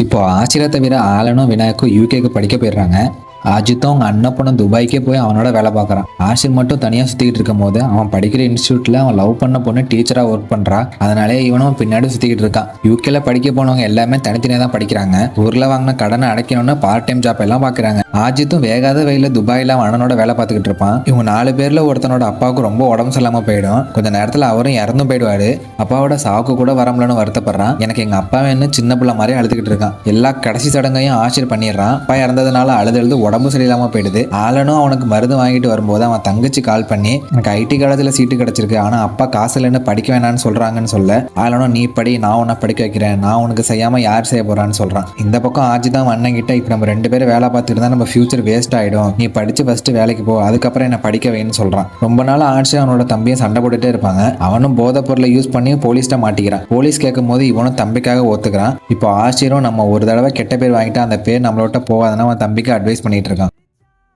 இப்போ ஆசிரியரை தவிர ஆலனும் விநாயக்கும் யூகேக்கு படிக்க போயிடுறாங்க. அஜித்தும் அவங்க அண்ணன் பொண்ணு துபாய்க்கே போய் அவனோட வேலை பார்க்குறான். ஆஷிர் மட்டும் தனியாக சுற்றிக்கிட்டு இருக்கும் போது அவன் படிக்கிற இன்ஸ்டியூட்டில் அவன் லவ் பண்ண பொண்ணு டீச்சராக ஒர்க் பண்ணுறா. அதனாலே இவனும் பின்னாடி சுற்றிக்கிட்டு இருக்கான். யூகேல படிக்க போனவங்க எல்லாமே தனித்தனியாக தான் படிக்கிறாங்க. ஊரில் வாங்கின கடனை அடைக்கணும்னு பார்ட் டைம் ஜாப் எல்லாம் பார்க்குறாங்க. அஜித்தும் வேகாத வெயில துபாயில் அவன் அண்ணனோட வேலை பார்த்துக்கிட்டு இருப்பான். இவங்க 4 பேரில் ஒருத்தனோட அப்பாவுக்கு ரொம்ப உடம்பு சரியில்லாமல் போயிடும். கொஞ்ச நேரத்தில் அவரும் இறந்தும் போயிடுவாரு. அப்பாவோட சாவுக்கு கூட வரமுலன்னு வருத்தப்படுறான். எனக்கு எங்கள் அப்பா வேணும்னு சின்ன பிள்ளை மாதிரி அழுதுகிட்டு இருக்கான். எல்லா கடைசி சடங்கையும் ஆஷிர் பண்ணிடுறான். அப்பா இறந்ததுனால அழுது உடம்பு சரியில்லாம போயிடுது. ஆலனும் அவனுக்கு மருந்து வாங்கிட்டு வரும்போது அவன் தங்கச்சி கால் பண்ணி எனக்கு ஐடி காலேஜ்ல சீட்டு கிடைச்சிருக்கு, ஆனா அப்பா காசு இல்லைன்னு படிக்க வேணான்னு சொல்றாங்கன்னு சொல்ல, ஆலனும் நீ படி, நான் உன்னை படிக்க வைக்கிறேன், நான் உனக்கு செய்யாம யார் செய்ய போறான்னு சொல்றான். இந்த பக்கம் ஆஜி தான் அண்ணன் கிட்ட இப்ப நம்ம 2 பேரும் வேலை பார்த்துட்டு இருந்தா நம்ம ஃபியூச்சர் வேஸ்ட் ஆயிடும், நீ படிச்சு ஃபர்ஸ்ட் வேலைக்கு போ, அதுக்கப்புறம் என்ன படிக்க வைன்னு சொல்றான். ரொம்ப நாள் ஆட்சி அவனோட தம்பியும் சண்டை போட்டுட்டே இருப்பாங்க. அவனும் போதை பொருளை யூஸ் பண்ணி போலீஸ்ட மாட்டிக்கிறான். போலீஸ் கேட்கும் போது இவனும் தம்பிக்காக ஒத்துக்கிறான். இப்போ ஆசிரியரும் நம்ம ஒரு தடவை கெட்ட பேர் வாங்கிட்டு அந்த பேர் நம்மளோட போவாதுன்னா அவன் தம்பிக்கு அட்வைஸ் பண்ணிட்டு இருக்கான்.